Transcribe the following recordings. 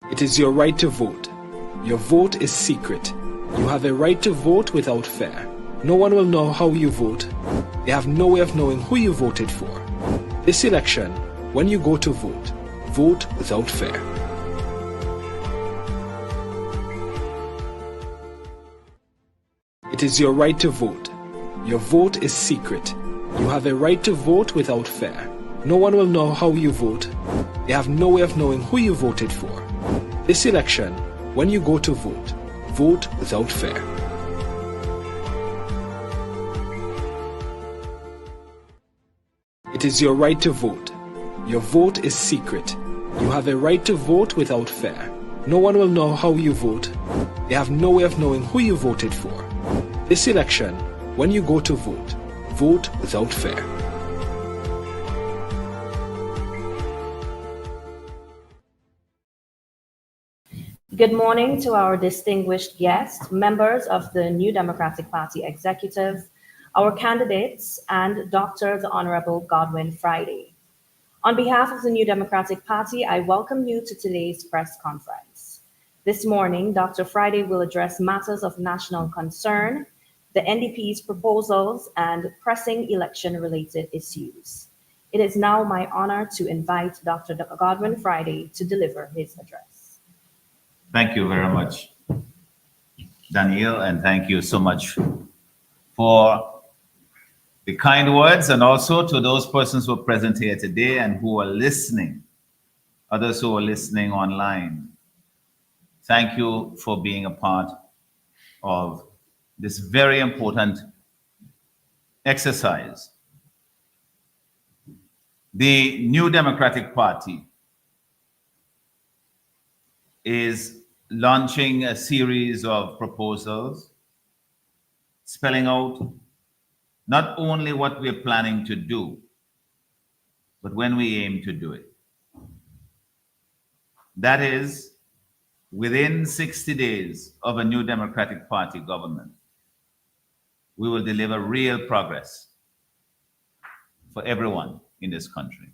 It is your right to vote. Your vote is secret. You have a right to vote without fear. No one will know how you vote. They have no way of knowing who you voted for. This election, when you go to vote, vote without fear. It is your right to vote. Your vote is secret. You have a right to vote without fear. No one will know how you vote. They have no way of knowing who you voted for. This election, when you go to vote, vote without fear. It is your right to vote. Your vote is secret. You have a right to vote without fear. No one will know how you vote. They have no way of knowing who you voted for. This election, when you go to vote, vote without fear. Good morning to our distinguished guests, members of the New Democratic Party Executive, our candidates, and Dr. the Honorable Godwin Friday. On behalf of the New Democratic Party, I welcome you to today's press conference. This morning, Dr. Friday will address matters of national concern, the NDP's proposals, and pressing election-related issues. It is now my honor to invite Dr. Godwin Friday to deliver his address. Thank you very much, Daniel, and thank you so much for the kind words, and also to those persons who are present here today and who are listening, others who are listening online. Thank you for being a part of this very important exercise. The New Democratic Party is launching a series of proposals spelling out not only what we're planning to do, but when we aim to do it. That is, within 60 days of a New Democratic Party government, we will deliver real progress for everyone in this country.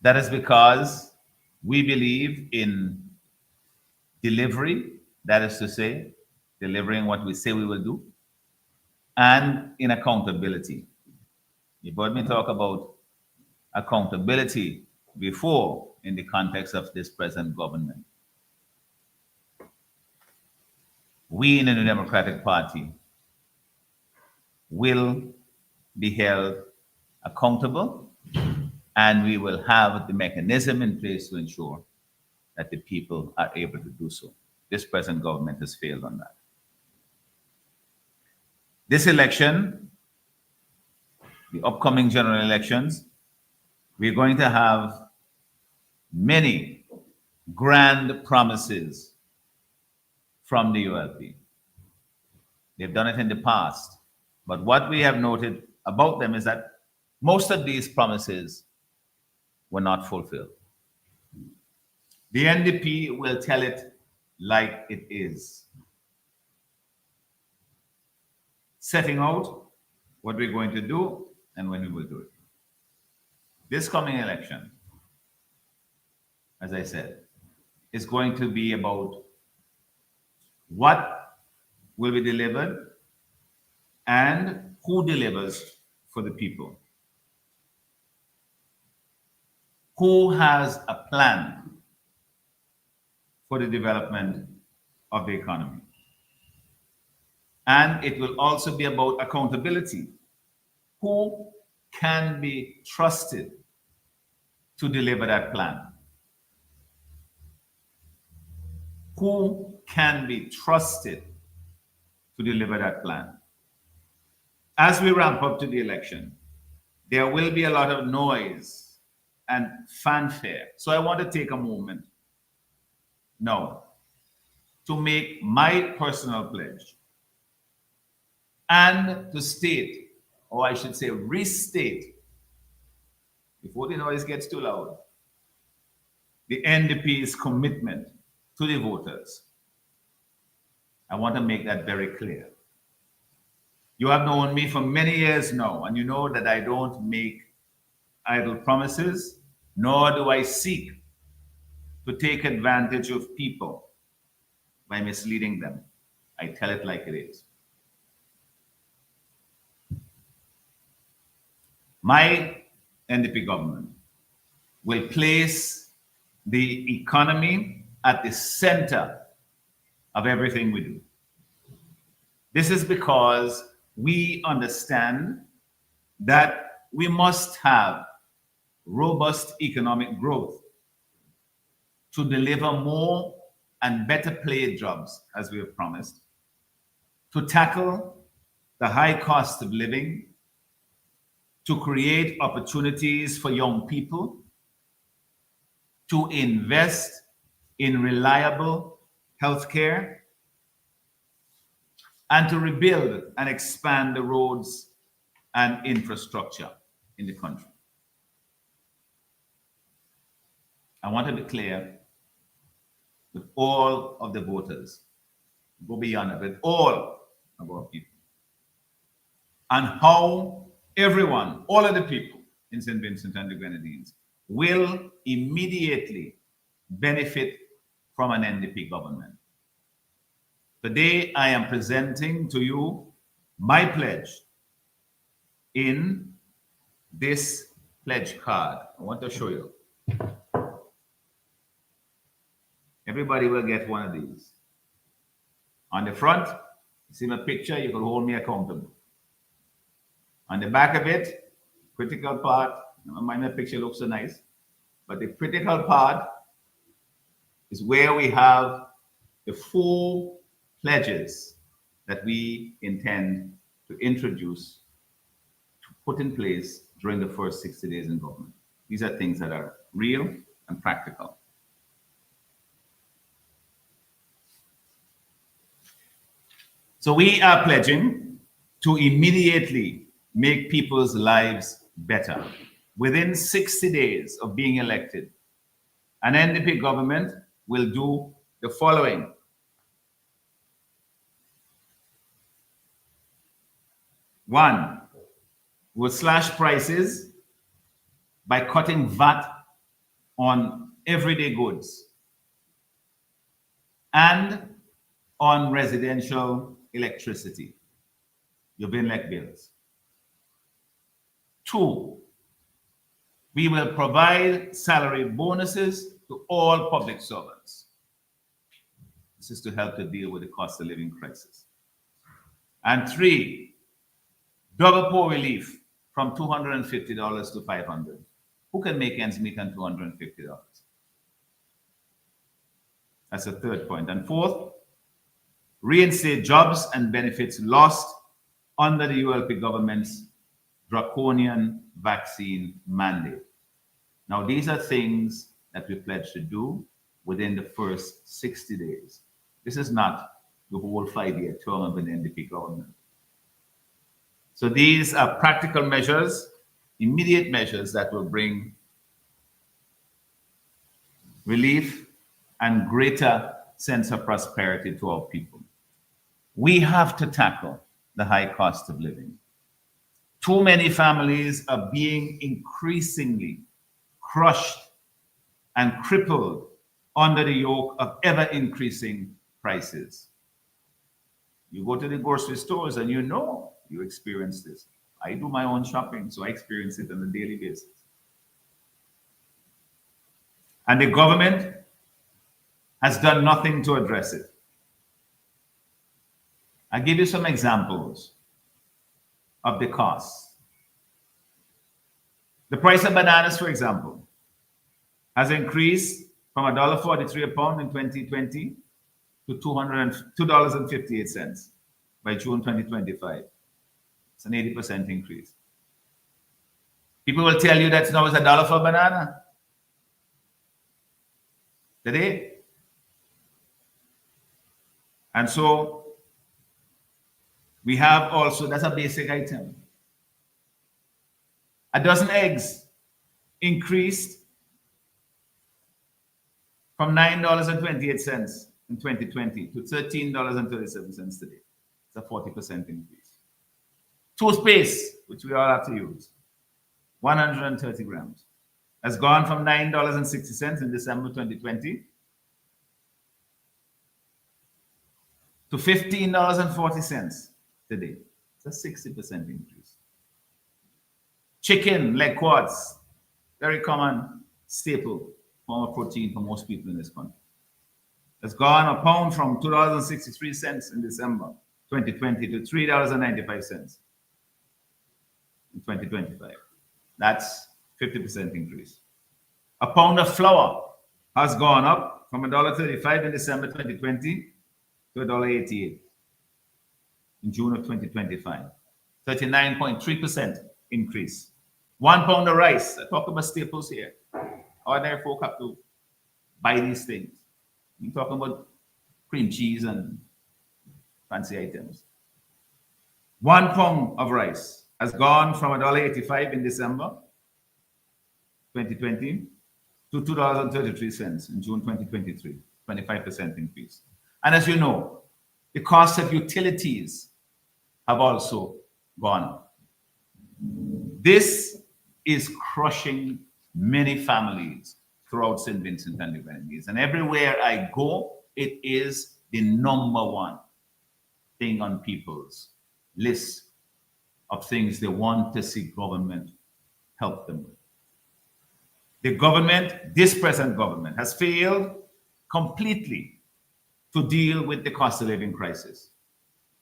That is because we believe in delivery, that is to say, delivering what we say we will do, and in accountability. You've heard me talk about accountability before in the context of this present government. We in the New Democratic Party will be held accountable, and we will have the mechanism in place to ensure that the people are able to do so. This present government has failed on that. This election, the upcoming general elections, we're going to have many grand promises from the ULP. They've done it in the past, but what we have noted about them is that most of these promises were not fulfilled. The NDP will tell it like it is, setting out what we're going to do and when we will do it. This coming election, as I said, is going to be about what will be delivered and who delivers for the people. Who has a plan for the development of the economy? And it will also be about accountability. Who can be trusted to deliver that plan? Who can be trusted to deliver that plan? As we ramp up to the election, there will be a lot of noise and fanfare. So I want to take a moment now to make my personal pledge and to state, or I should say restate, before the noise gets too loud, the NDP's commitment to the voters. I want to make that very clear. You have known me for many years now, and you know that I don't make idle promises nor do I seek to take advantage of people by misleading them. I tell it like it is. My NDP government will place the economy at the center of everything we do. This is because we understand that we must have robust economic growth to deliver more and better paid jobs, as we have promised, to tackle the high cost of living, to create opportunities for young people, to invest in reliable healthcare, and to rebuild and expand the roads and infrastructure in the country. I want to declare with all of the voters, go beyond it, with all of our people, and how everyone, all of the people in St. Vincent and the Grenadines will immediately benefit from an NDP government. Today, I am presenting to you my pledge in this pledge card. I want to show you. Everybody will get one of these. On the front, you see my picture, you can hold me accountable. On the back of it, critical part, my picture looks so nice, but the critical part is where we have the 4 pledges that we intend to introduce, to put in place during the first 60 days in government. These are things that are real and practical. So we are pledging to immediately make people's lives better. Within 60 days of being elected, an NDP government will do the following. One, we'll slash prices by cutting VAT on everyday goods and on residential electricity, your BINLEC bills. 2, we will provide salary bonuses to all public servants. This is to help to deal with the cost of living crisis. And 3, double poor relief from $250 to $500. Who can make ends meet on $250? That's the third point. And 4th, reinstate jobs and benefits lost under the ULP government's draconian vaccine mandate. Now, these are things that we pledge to do within the first 60 days. This is not the whole 5-year term of an NDP government. So these are practical measures, immediate measures that will bring relief and greater sense of prosperity to our people. We have to tackle the high cost of living. Too many families are being increasingly crushed and crippled under the yoke of ever-increasing prices. You go to the grocery stores and you experience this. I do my own shopping, so I experience it on a daily basis. And the government has done nothing to address it. I'll give you some examples of the costs. The price of bananas, for example, has increased from $1.43 a pound in 2020 to $2.58 by June 2025. It's an 80% increase. People will tell you that now it's $1 for a banana today. And so we have also, that's a basic item. A dozen eggs increased from $9.28 in 2020 to $13.37 today. It's a 40% increase. Toothpaste, which we all have to use, 130 grams. has gone from $9.60 in December 2020 to $15.40 today. It's a 60% increase. Chicken, leg quarts, very common staple form of protein for most people in this country. Has gone a pound from $2.63 in December 2020 to $3.95 in 2025. That's 50% increase. A pound of flour has gone up from $1.35 in December 2020 to $1.88 in June of 2025. 39.3% increase. 1 pound of rice. I talk about staples here. Ordinary folk have to buy these things. You're talking about cream cheese and fancy items. 1 pound of rice has gone from $1.85 in December 2020 to $2.33 in June 2023, 25% increase. And as you know, the cost of utilities have also gone up. This is crushing many families throughout St. Vincent and the Grenadines. And everywhere I go, it is the number one thing on people's list of things they want to see government help them with. The government, this present government, has failed completely to deal with the cost of living crisis.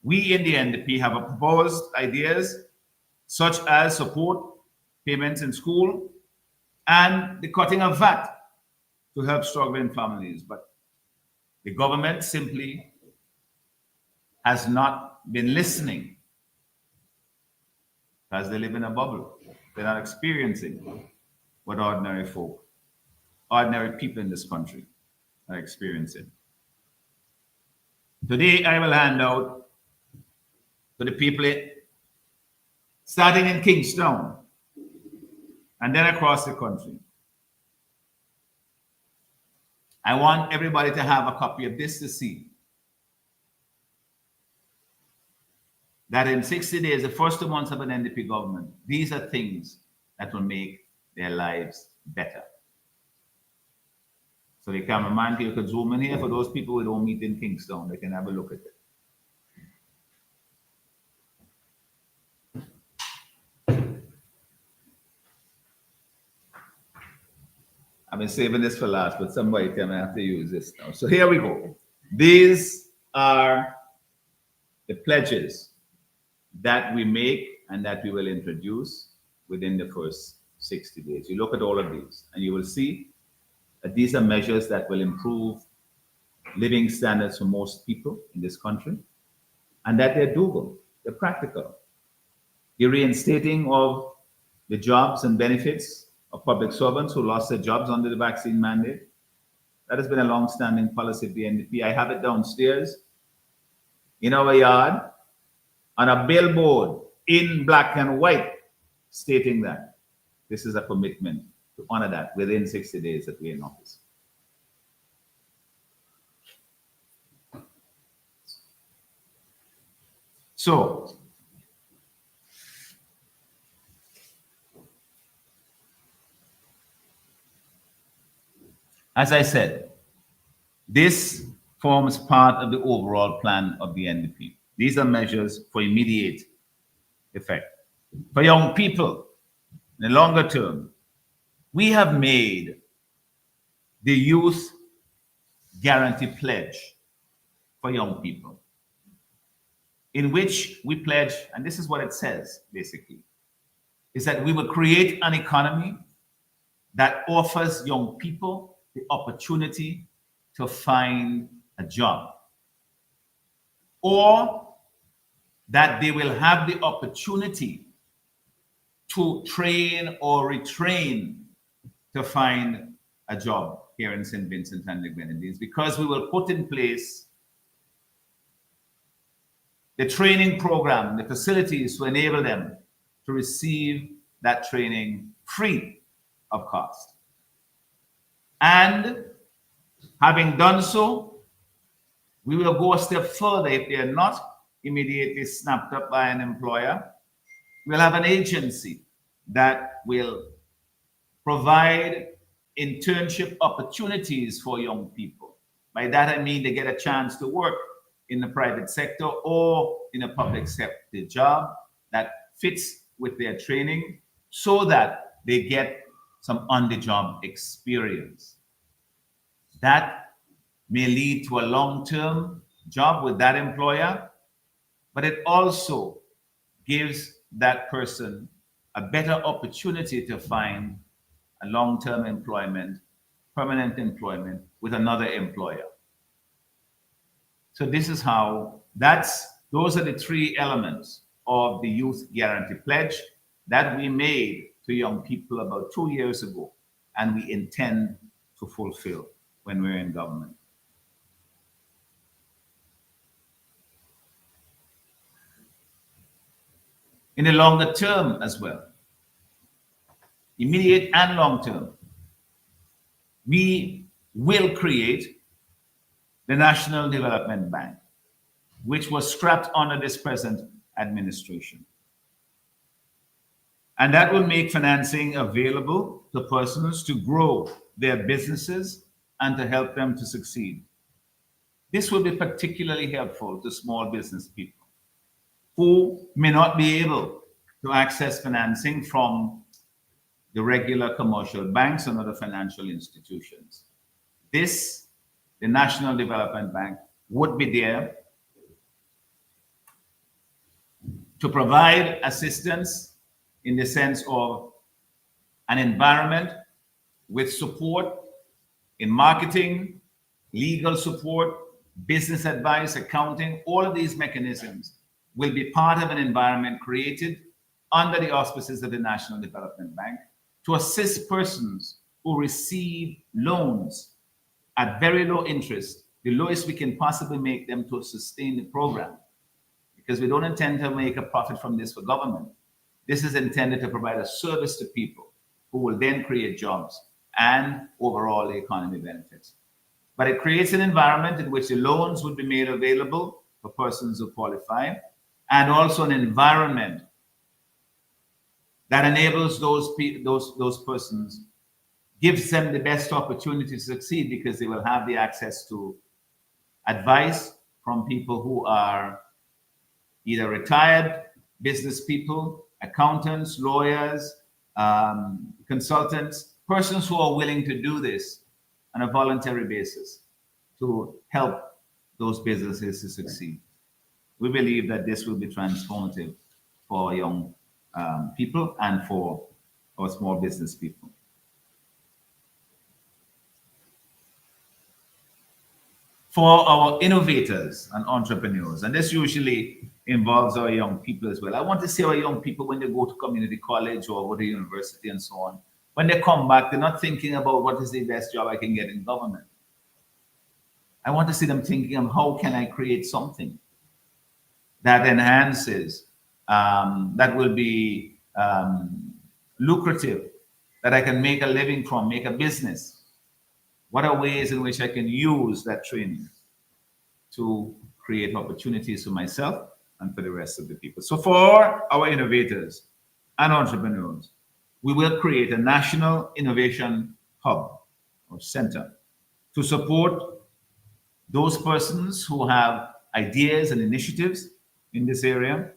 We in the NDP have proposed ideas such as support payments in school and the cutting of VAT to help struggling families. But the government simply has not been listening because they live in a bubble. They're not experiencing what ordinary folk, ordinary people in this country are experiencing. Today, I will hand out to the people starting in Kingstown and then across the country. I want everybody to have a copy of this to see that in 60 days, the first 2 months of an NDP government, these are things that will make their lives better. So the cameraman, you could zoom in here for those people who don't meet in Kingstown. They can have a look at it. I've been saving this for last, but somebody tell me I have to use this now. So here we go. These are the pledges that we make and that we will introduce within the first 60 days. You look at all of these and you will see that these are measures that will improve living standards for most people in this country and that they're doable, they're practical. The reinstating of the jobs and benefits of public servants who lost their jobs under the vaccine mandate. That has been a long-standing policy of the NDP. I have it downstairs in our yard on a billboard in black and white stating that this is a commitment to honor that within 60 days that we're in office. So, as I said, this forms part of the overall plan of the NDP. These are measures for immediate effect. For young people, in the longer term, we have made the Youth Guarantee Pledge for young people, in which we pledge, and this is what it says, basically, is that we will create an economy that offers young people the opportunity to find a job, or that they will have the opportunity to train or retrain to find a job here in St. Vincent and the Grenadines, because we will put in place the training program, the facilities to enable them to receive that training free of cost. And having done so, we will go a step further. If they are not immediately snapped up by an employer, we'll have an agency that will provide internship opportunities for young people. By that I mean they get a chance to work in the private sector or in a public sector job that fits with their training so that they get some on-the-job experience. That may lead to a long-term job with that employer, but it also gives that person a better opportunity to find a long-term employment, permanent employment with another employer. So this is how, those are the three elements of the Youth Guarantee Pledge that we made to young people about 2 years ago, and we intend to fulfill when we're in government. In the longer term as well, immediate and long term, we will create the National Development Bank, which was scrapped under this present administration. And that will make financing available to persons to grow their businesses and to help them to succeed. This will be particularly helpful to small business people who may not be able to access financing from the regular commercial banks and other financial institutions. The National Development Bank, would be there to provide assistance in the sense of an environment with support in marketing, legal support, business advice, accounting. All of these mechanisms will be part of an environment created under the auspices of the National Development Bank to assist persons who receive loans at very low interest, the lowest we can possibly make them to sustain the program. Because we don't intend to make a profit from this for government. This is intended to provide a service to people who will then create jobs and overall the economy benefits. But it creates an environment in which the loans would be made available for persons who qualify, and also an environment that enables those persons, gives them the best opportunity to succeed because they will have the access to advice from people who are either retired business people, accountants, lawyers, consultants, persons who are willing to do this on a voluntary basis to help those businesses to succeed. We believe that this will be transformative for young people and for our small business people. For our innovators and entrepreneurs, and this usually involves our young people as well. I want to see our young people when they go to community college or go to university and so on. When they come back, they're not thinking about what is the best job I can get in government. I want to see them thinking of how can I create something that enhances, that will be lucrative, that I can make a living from, make a business. What are ways in which I can use that training to create opportunities for myself and for the rest of the people? So for our innovators and entrepreneurs, we will create a national innovation hub or center to support those persons who have ideas and initiatives in this area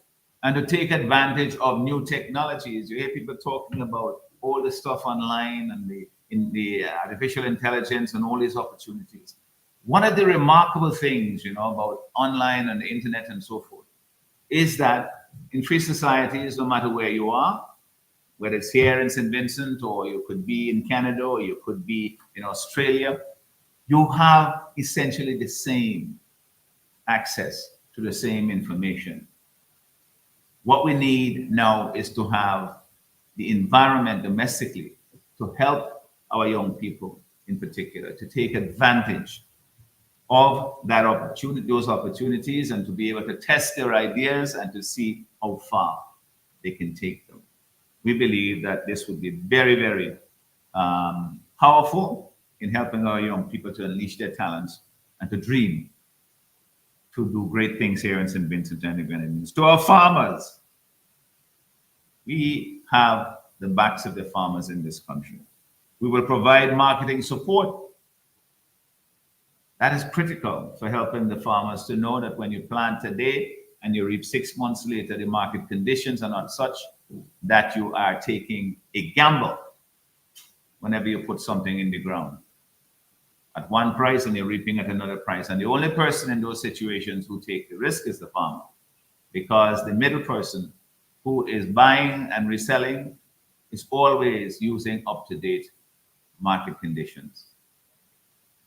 and to take advantage of new technologies. You hear people talking about all the stuff online and the artificial intelligence and all these opportunities. One of the remarkable things, about online and the internet and so forth, is that in free societies, no matter where you are, whether it's here in St. Vincent, or you could be in Canada, or you could be in Australia, you have essentially the same access to the same information. What we need now is to have the environment domestically to help our young people in particular to take advantage of that opportunity, those opportunities, and to be able to test their ideas and to see how far they can take them. We believe that this would be very, very powerful in helping our young people to unleash their talents and to dream, to do great things here in St. Vincent and the Grenadines. To our farmers, we have the backs of the farmers in this country. We will provide marketing support. That is critical for helping the farmers to know that when you plant today and you reap 6 months later, the market conditions are not such that you are taking a gamble whenever you put something in the ground at one price and you're reaping at another price. And the only person in those situations who take the risk is the farmer, because the middle person who is buying and reselling is always using up-to-date market conditions.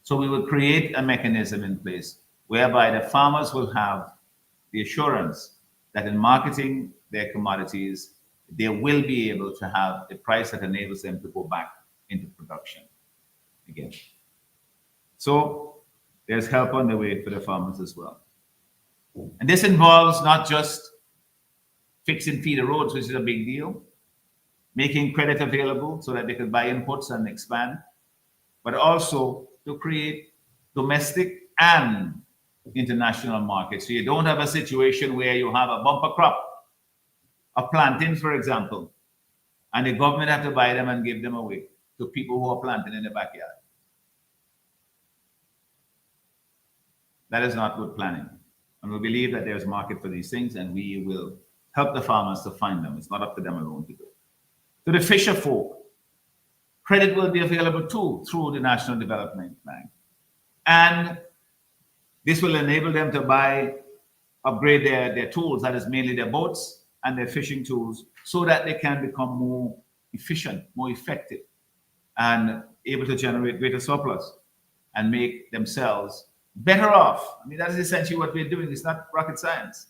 So we will create a mechanism in place whereby the farmers will have the assurance that in marketing their commodities, they will be able to have a price that enables them to go back into production again. So there's help on the way for the farmers as well. And this involves not just fixing feeder roads, which is a big deal, making credit available so that they can buy inputs and expand, but also to create domestic and international markets. So you don't have a situation where you have a bumper crop of plantains, for example, and the government have to buy them and give them away to people who are planting in the backyard. That is not good planning. And we believe that there's a market for these things, and we will help the farmers to find them. It's not up to them alone to do it. To the fisher folk, credit will be available too through the National Development Bank. And this will enable them to upgrade their tools, that is mainly their boats and their fishing tools, so that they can become more efficient, more effective, and able to generate greater surplus and make themselves better off. I mean, that is essentially what we're doing. It's not rocket science.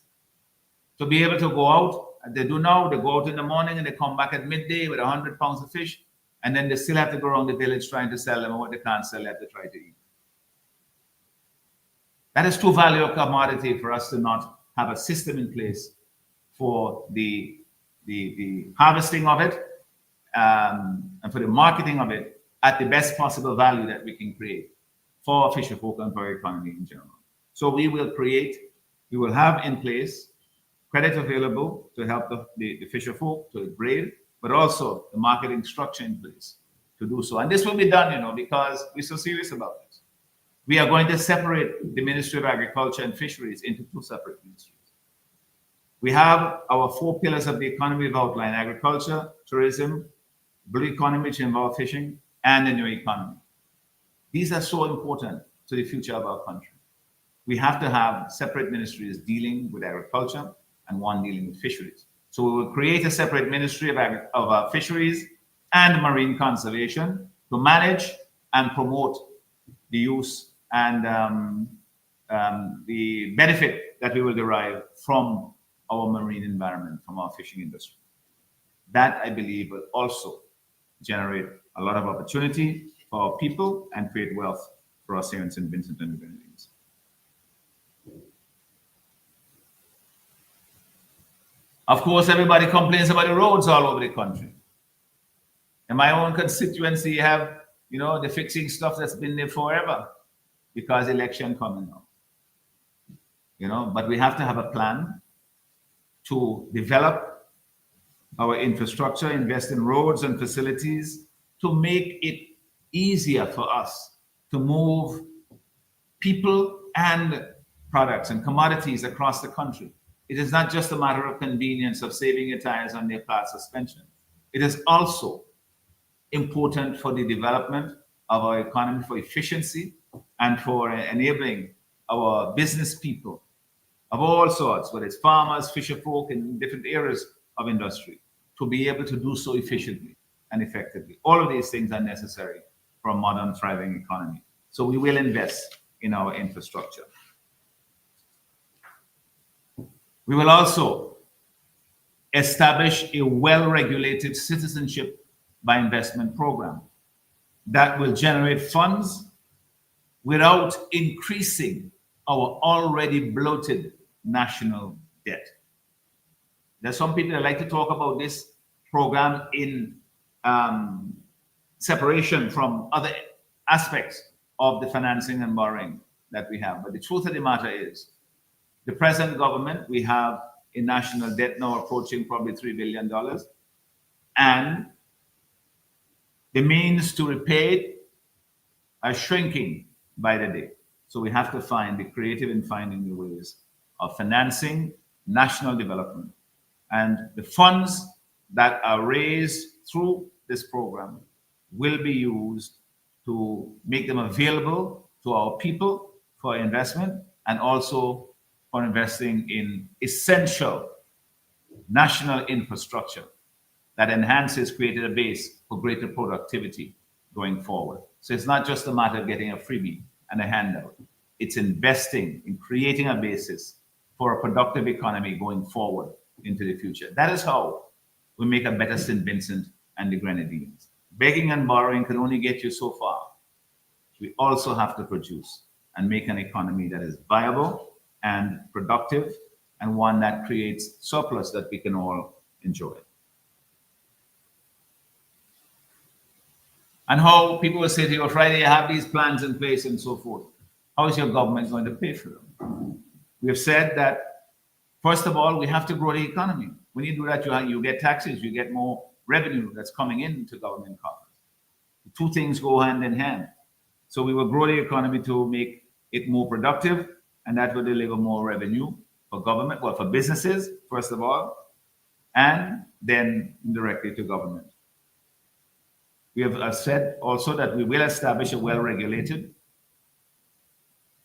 To be able to go out, as they do now, they go out in the morning and they come back at midday with 100 pounds of fish, and then they still have to go around the village trying to sell them, and what they can't sell, they have to try to eat. That is too valuable a commodity for us to not have a system in place for the harvesting of it and for the marketing of it at the best possible value that we can create for fisher folk and for our economy in general. So we will have in place credit available to help the fisher folk to upgrade, but also the marketing structure in place to do so. And this will be done, because we're so serious about this. We are going to separate the Ministry of Agriculture and Fisheries into 2 separate ministries. We have our 4 pillars of the economy we've outlined: agriculture, tourism, blue economy, which involve fishing, and the new economy. These are so important to the future of our country. We have to have separate ministries dealing with agriculture and one dealing with fisheries. So we will create a separate ministry of fisheries and marine conservation to manage and promote the use and the benefit that we will derive from our marine environment, from our fishing industry. That, I believe, will also generate a lot of opportunity for our people and create wealth for us here in St. Vincent and the Grenadines. Of course, everybody complains about the roads all over the country. In my own constituency, you have, the fixing stuff that's been there forever because election coming up. But we have to have a plan to develop our infrastructure, invest in roads and facilities to make it easier for us to move people and products and commodities across the country. It is not just a matter of convenience of saving your tires on their car suspension. It is also important for the development of our economy, for efficiency, and for enabling our business people of all sorts, whether it's farmers, fisher folk in different areas of industry, to be able to do so efficiently and effectively. All of these things are necessary for a modern, thriving economy. So we will invest in our infrastructure. We will also establish a well-regulated citizenship by investment program that will generate funds without increasing our already bloated national debt. There's some people that like to talk about this program in separation from other aspects of the financing and borrowing that we have. But the truth of the matter is, the present government, we have a national debt now approaching probably $3 billion. And The means to repay it are shrinking by the day. So we have to be creative in finding the ways of financing national development. And the funds that are raised through this program will be used to make them available to our people for investment and also for investing in essential national infrastructure that enhances, created a base for greater productivity going forward. So it's not just a matter of getting a freebie and a handout. It's investing in creating a basis for a productive economy going forward into the future. That is how we make a better St. Vincent and the Grenadines. Begging and borrowing can only get you so far. We also have to produce and make an economy that is viable and productive and one that creates surplus that we can all enjoy. And how people will say to you, oh, Friday, you have these plans in place and so forth. How is your government going to pay for them? We have said that, first of all, we have to grow the economy. When you do that, you get taxes, you get more revenue that's coming into government coffers. The two things go hand in hand. So we will grow the economy to make it more productive, and that will deliver more revenue for government, well, for businesses, first of all, and then indirectly to government. We have said also that we will establish a well-regulated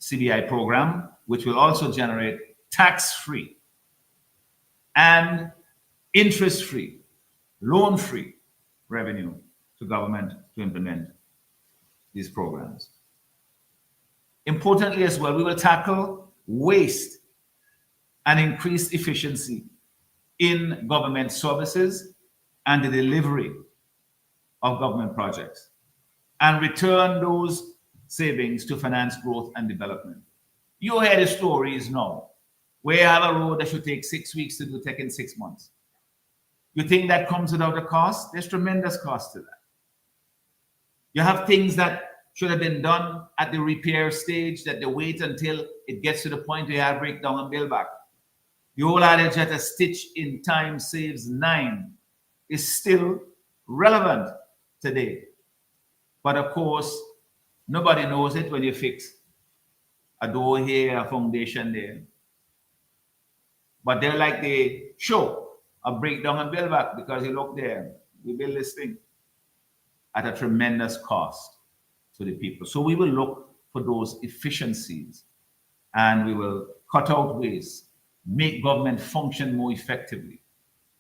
CBI program, which will also generate tax-free and interest-free, loan-free revenue to government to implement these programs. Importantly as well, we will tackle waste and increase efficiency in government services and the delivery of government projects, and return those savings to finance growth and development. You hear the stories now, where you have a road that should take 6 weeks to do, taking 6 months. You think that comes without a cost? There's tremendous cost to that. You have things that should have been done at the repair stage that they wait until it gets to the point where you have breakdown and build back. The old adage that a stitch in time saves 9 is still relevant today. But of course, nobody knows it when you fix a door here, a foundation there. But they're like the show of breakdown and build back, because you look there, we build this thing at a tremendous cost to the people. So we will look for those efficiencies, and we will cut out waste, make government function more effectively,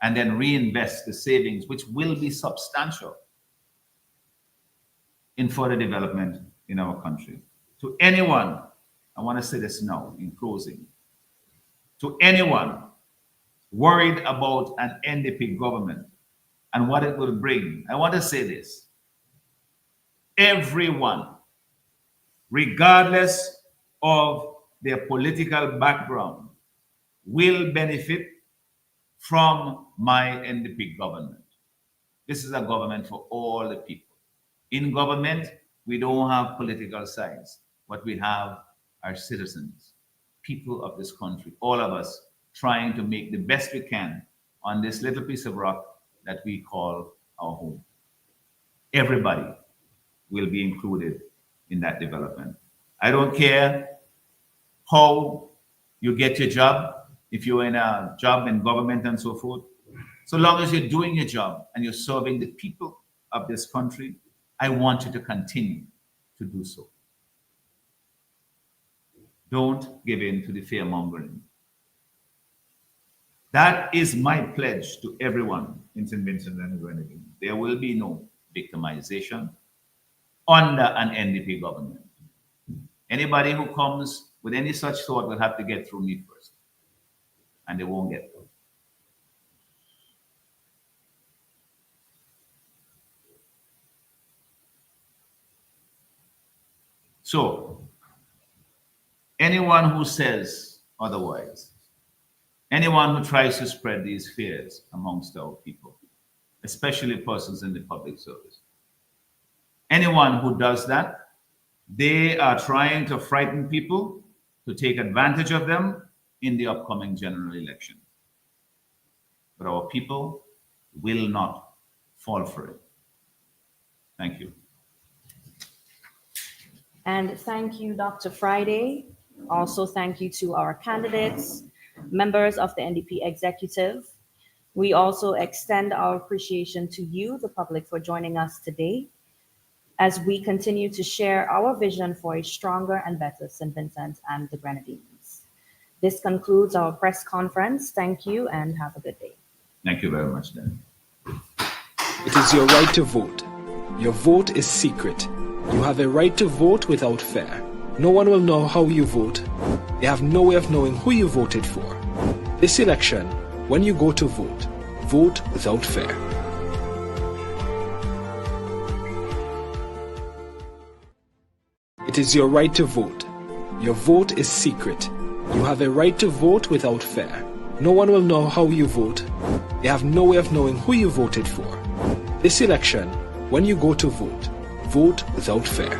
and then reinvest the savings, which will be substantial, in further development in our country. To anyone, I want to say this now in closing, to anyone worried about an NDP government and what it will bring, I want to say this. Everyone, regardless of their political background, will benefit from my NDP government. This is a government for all the people. In government, we don't have political sides. What we have are citizens, people of this country, all of us trying to make the best we can on this little piece of rock that we call our home. Everybody will be included in that development. I don't care how you get your job, if you're in a job in government and so forth. So long as you're doing your job and you're serving the people of this country, I want you to continue to do so. Don't give in to the fear-mongering. That is my pledge to everyone in St. Vincent and the Grenadines. There will be no victimization under an NDP government. Anybody who comes with any such thought will have to get through me first, and they won't get through. So, anyone who says otherwise, anyone who tries to spread these fears amongst our people, especially persons in the public service, anyone who does that, they are trying to frighten people, to take advantage of them in the upcoming general election. But our people will not fall for it. Thank you. And thank you, Dr. Friday. Also, thank you to our candidates, members of the NDP executive. We also extend our appreciation to you, the public, for joining us today as we continue to share our vision for a stronger and better St. Vincent and the Grenadines. This concludes our press conference. Thank you and have a good day. Thank you very much, Dan. It is your right to vote. Your vote is secret. You have a right to vote without fear. No one will know how you vote. They have no way of knowing who you voted for. This election, when you go to vote, vote without fear. It is your right to vote. Your vote is secret. You have a right to vote without fear. No one will know how you vote. They have no way of knowing who you voted for. This election, when you go to vote, vote without fear.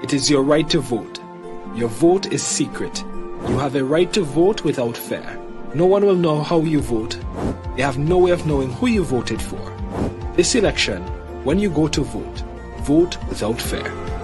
It is your right to vote. Your vote is secret. You have a right to vote without fear. No one will know how you vote. They have no way of knowing who you voted for. This election, when you go to vote, vote without fear.